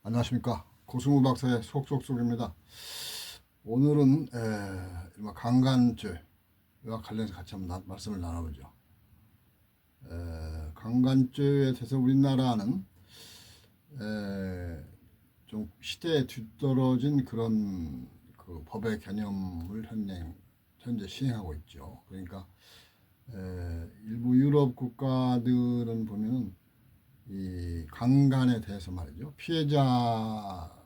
안녕하십니까. 고승우 박사의 속속속입니다. 오늘은 강간죄와 관련해서 같이 한번 말씀을 나눠보죠. 강간죄에 대해서 우리나라는 좀 시대에 뒤떨어진 그런 그 법의 개념을 현재 시행하고 있죠. 그러니까 일부 유럽 국가들은 보면은 이 강간에 대해서 말이죠. 피해자가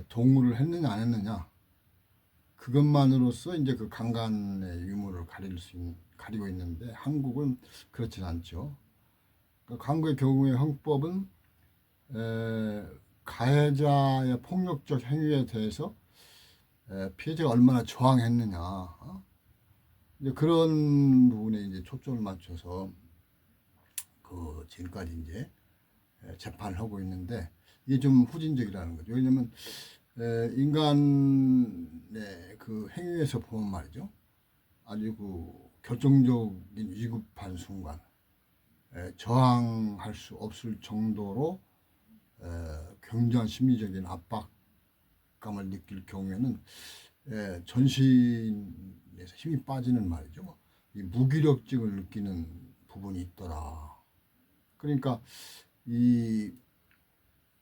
동의를 했느냐 안 했느냐 그것만으로써 이제 그 강간의 유무를 가리고 있는데 한국은 그렇진 않죠. 한국의 경우에 헌법은 가해자의 폭력적 행위에 대해서 피해자가 얼마나 저항했느냐 이제 그런 부분에 이제 초점을 맞춰서 그 지금까지 이제 재판을 하고 있는데 이게 좀 후진적이라는 거죠. 왜냐하면 인간의 그 행위에서 보면 말이죠. 아주 그 결정적인 위급한 순간 저항할 수 없을 정도로 굉장한 심리적인 압박감을 느낄 경우에는 전신에서 힘이 빠지는 말이죠. 이 무기력증을 느끼는 부분이 있더라. 그러니까 이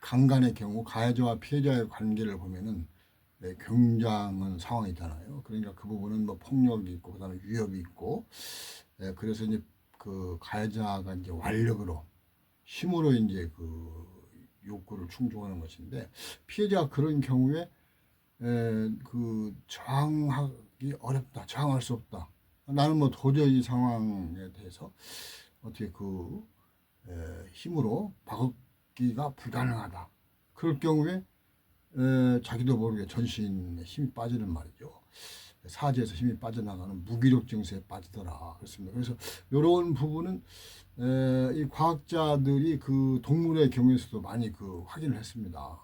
강간의 경우 가해자와 피해자의 관계를 보면은 굉장한 상황이잖아요. 그러니까 그 부분은 뭐 폭력이 있고 그다음에 위협이 있고 그래서 이제 그 가해자가 이제 완력으로 힘으로 이제 그 욕구를 충족하는 것인데 피해자가 그런 경우에 그 저항하기 어렵다, 저항할 수 없다. 나는 뭐 도저히 이 상황에 대해서 어떻게 그 힘으로 바꾸기가 불가능하다. 그럴 경우에 자기도 모르게 전신에 힘이 빠지는 말이죠. 사지에서 힘이 빠져나가는 무기력 증세에 빠지더라. 그렇습니다. 그래서 이런 부분은 이 과학자들이 그 동물의 경우에서도 많이 그 확인을 했습니다.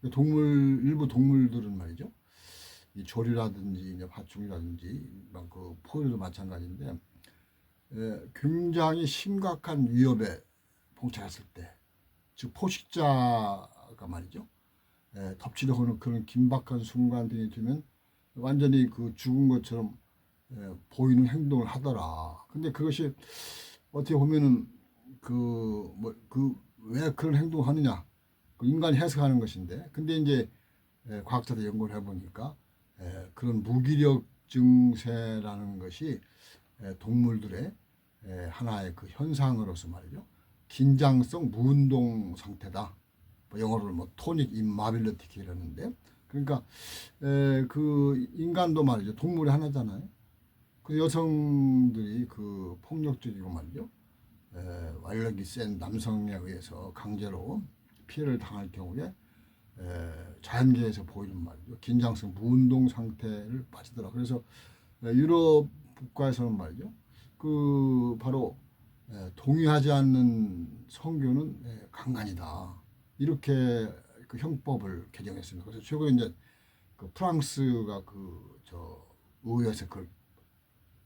일부 동물들은 말이죠. 이 조류라든지 이제 파충이라든지 그 포유도 마찬가지인데 굉장히 심각한 위협에 봉착했을 때, 즉 포식자가 말이죠. 덮치려고 하는 그런 긴박한 순간들이 되면 완전히 그 죽은 것처럼 보이는 행동을 하더라. 근데 그것이 어떻게 보면은 왜 그런 행동을 하느냐? 그 인간이 해석하는 것인데, 근데 이제 과학자들 연구를 해보니까 그런 무기력 증세라는 것이 동물들의 하나의 그 현상으로서 말이죠. 긴장성 무운동 상태다. 영어로 뭐 토닉 인마빌리티 이러는데, 그러니까 그 인간도 말이죠. 동물의 하나잖아요. 그 여성들이 그 폭력적이고 말이죠. 완력이 센 남성에 의해서 강제로 피해를 당할 경우에 자연계에서 보이는 말이죠. 긴장성 무운동 상태를 빠지더라. 그래서 유럽 국가에서는 말이죠. 그 바로 동의하지 않는 성교는 강간이다. 이렇게 그 형법을 개정했습니다. 그래서 최근에 이제 그 프랑스가 저 의회에서 그걸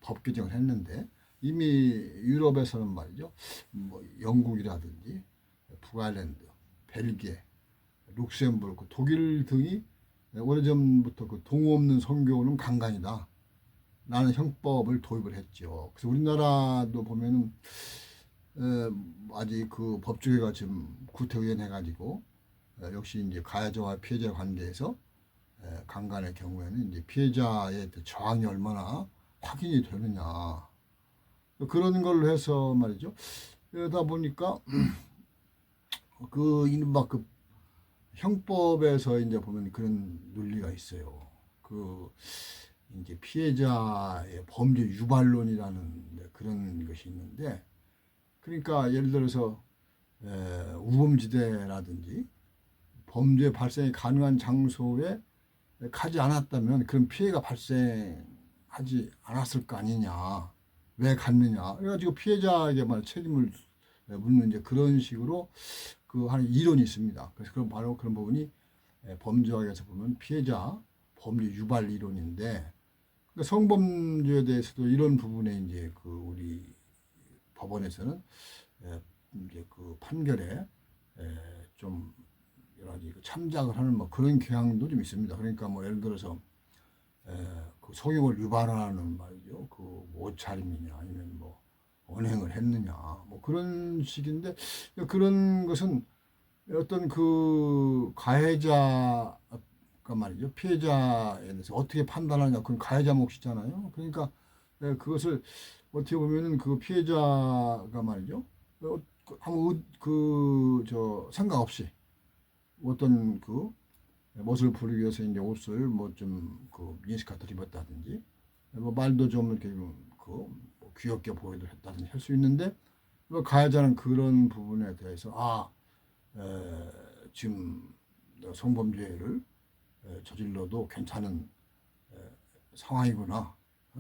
법 개정을 했는데 이미 유럽에서는 말이죠. 뭐 영국이라든지 북아일랜드, 벨기에, 룩셈부르크, 독일 등이 오래전부터 그 동의 없는 성교는 강간이다. 라는 형법을 도입을 했죠. 그래서 우리나라도 보면은 아직 그 법조계가 지금 구태의연해가지고 역시 이제 가해자와 피해자 관계에서 강간의 경우에는 이제 피해자의 저항이 얼마나 확인이 되느냐 그런 걸로 해서 말이죠. 그러다 보니까 그 이른바 그 형법에서 이제 보면 그런 논리가 있어요. 그 이제 피해자의 범죄 유발론이라는 그런 것이 있는데, 그러니까 예를 들어서 우범지대라든지 범죄 발생이 가능한 장소에 가지 않았다면 그런 피해가 발생하지 않았을 거 아니냐, 왜 갔느냐. 그래가지고 피해자에게만 책임을 묻는 이제 그런 식으로 그 하는 이론이 있습니다. 그래서 그럼 바로 그런 부분이 범죄학에서 보면 피해자 범죄 유발 이론인데, 그러니까 성범죄에 대해서도 이런 부분에 이제 그 우리 법원에서는 이제 그 판결에 좀 참작을 하는 뭐 그런 경향도 좀 있습니다. 그러니까 뭐 예를 들어서 그 성욕을 유발하는 말이죠. 그 옷차림이냐 아니면 뭐 언행을 했느냐 뭐 그런 식인데 그런 것은 어떤 그 가해자가 말이죠. 피해자에 대해서 어떻게 판단하냐 그건 가해자 몫이잖아요. 그러니까 그것을 어떻게 보면은 그 피해자가 말이죠. 아무 그저 생각 없이 어떤 그 멋을 부리기 위해서 이제 옷을 뭐 좀 그 미니스커트를 입었다든지 뭐 말도 좀 이렇게 그뭐 귀엽게 보이도록 했다든지 할 수 있는데 뭐 가해자는 그런 부분에 대해서 지금 성범죄를 저질러도 괜찮은 상황이구나.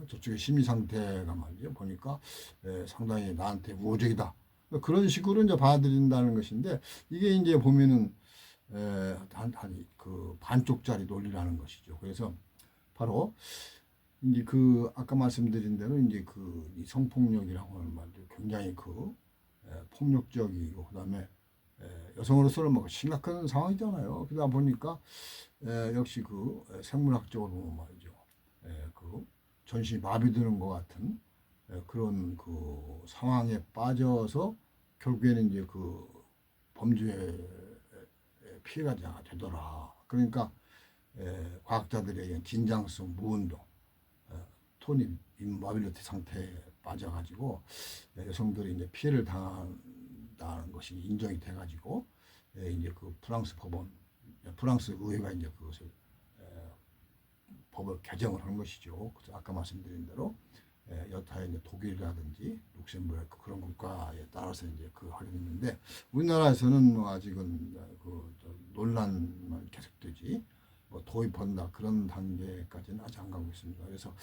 저쪽의 심리 상태가 말이죠. 보니까 상당히 나한테 우호적이다. 그런 식으로 이제 받아들인다는 것인데 이게 이제 보면은 그 반쪽짜리 논리라는 것이죠. 그래서 바로 이제 그 아까 말씀드린 대로 이제 그 이 성폭력이라고 하는 말도 굉장히 그 폭력적이고 그다음에 여성으로서는 뭐 심각한 상황이잖아요. 그러다 보니까 역시 그 생물학적으로 보면 말이죠. 그 전신이 마비되는 것 같은 그런 그 상황에 빠져서 결국에는 이제 그 범죄 피해가 되더라. 그러니까 과학자들에게 긴장성 무운동, 톤이 인마빌리티 상태에 빠져가지고 여성들이 이제 피해를 당한다는 것이 인정이 돼가지고 이제 그 프랑스 법원, 프랑스 의회가 이제 그것을 법을 개정을 한 것이죠. 그래서 아까 말씀드린 대로 여타의 이제 독일이라든지 룩셈부르크 그런 국가에 따라서 이제 그 하게 됐는데 우리나라에서는 뭐 아직은 그 논란만 계속되지 뭐 도입한다 그런 단계까지는 아직 안 가고 있습니다. 그래서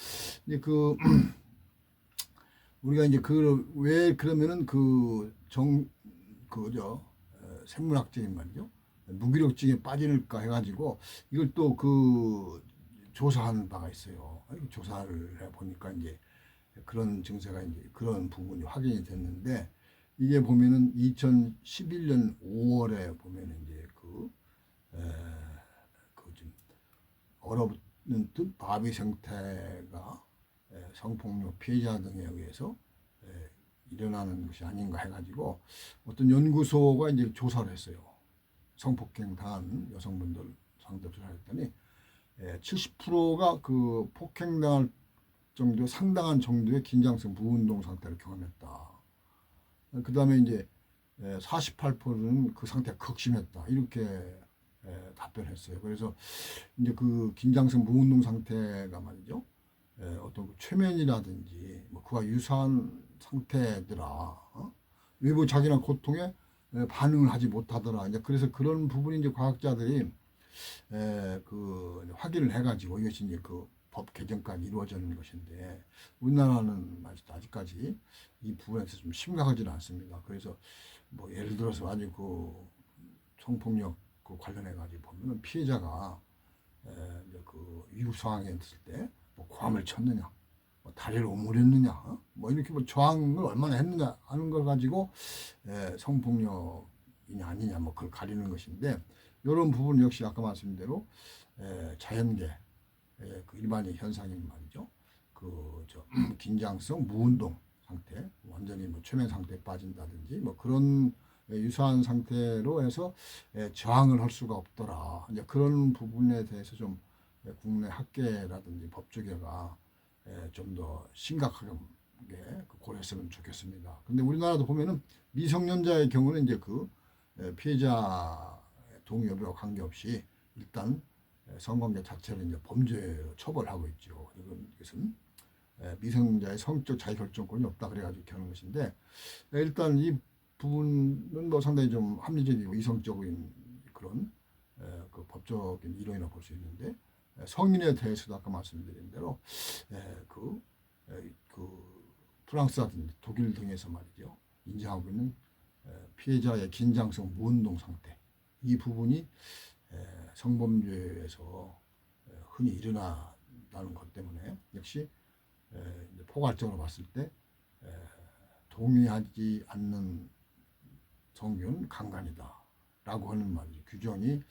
이제 그 우리가 이제 그 왜 그러면은 그저 생물학적인 말이죠. 무기력증에 빠질까 해가지고 이걸 또 그 조사한 바가 있어요. 조사를 해 보니까 이제 그런 증세가 이제 그런 부분이 확인이 됐는데 이게 보면은 2011년 5월에 보면은 이제 그좀 얼어붙는 듯 마비 상태가 성폭력 피해자 등에 의해서 일어나는 것이 아닌가 해가지고 어떤 연구소가 이제 조사를 했어요. 성폭행 당한 여성분들 상대로 조사를 했더니 70%가 그 폭행당할 정도 상당한 정도의 긴장성 무운동 상태를 경험했다. 그 다음에 이제 48%는 그 상태가 극심했다. 이렇게 답변했어요. 그래서 이제 그 긴장성 무운동 상태가 말이죠. 어떤 그 최면이라든지 뭐 그와 유사한 상태더라. 외부 자기나 고통에 반응을 하지 못하더라. 이제 그래서 그런 부분이 이제 과학자들이 그 확인을 해가지고 이것이 이제 그 법 개정까지 이루어지는 것인데 우리나라는 아직까지 이 부분에서 좀 심각하지는 않습니다. 그래서 뭐 예를 들어서 아주 그 성폭력 그 관련해 가지고 보면은 피해자가 이제 그 위급 상황에 있을 때 뭐 고함을 쳤느냐, 뭐 다리를 오므렸느냐, 뭐 이렇게 뭐 저항을 얼마나 했느냐 하는 걸 가지고 성폭력이냐 아니냐 뭐 그걸 가리는 것인데 이런 부분 역시 아까 말씀드린 대로 자연계 그 일반의 현상인 말이죠. 그저 긴장성 무운동 상태, 완전히 뭐 최면 상태에 빠진다든지 뭐 그런 유사한 상태로 해서 저항을 할 수가 없더라. 이제 그런 부분에 대해서 좀 국내 학계라든지 법조계가 좀 더 심각하게 고려했으면 좋겠습니다. 근데 우리나라도 보면은 미성년자의 경우는 이제 그 피해자 동의 여부와 관계없이 일단 성관계 자체를 이제 범죄로 처벌하고 있죠. 이것은 미성년자의 성적 자기결정권이 없다 그래가지고 이렇게 하는 것인데 일단 이 부분은 뭐 상당히 좀 합리적이고 이성적인 그런 그 법적인 이론이라 볼 수 있는데 성인에 대해서도 아까 말씀드린 대로 그 프랑스라든지 독일 등에서 말이죠 인정하고 있는 피해자의 긴장성 무운동 상태 이 부분이 성범죄에서 흔히 일어난다는 것 때문에 역시 포괄적으로 봤을 때 동의하지 않는 성균 강간이다 라고 하는 말이죠. 규정이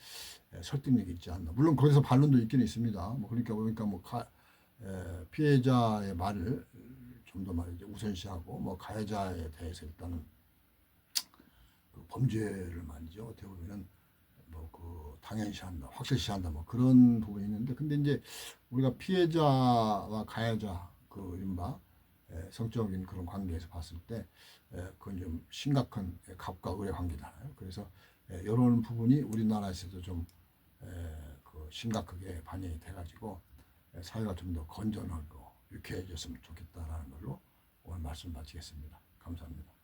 설득력이 있지 않나. 물론 거기서 반론도 있긴 있습니다. 뭐 그러니까 뭐 피해자의 말을 좀 더 말이죠 우선시하고 뭐 가해자에 대해서 일단은 그 범죄를 말이죠 어떻게 보면은 뭐 그 당연시한다, 확실시한다 뭐 그런 부분이 있는데 근데 이제 우리가 피해자와 가해자 그 이른바 성적인 그런 관계에서 봤을 때 그건 좀 심각한 갑과 을의 관계잖아요. 그래서 이런 부분이 우리나라에서도 좀 그 심각하게 반영이 돼가지고 사회가 좀 더 건전하고 유쾌해졌으면 좋겠다라는 걸로 오늘 말씀 마치겠습니다. 감사합니다.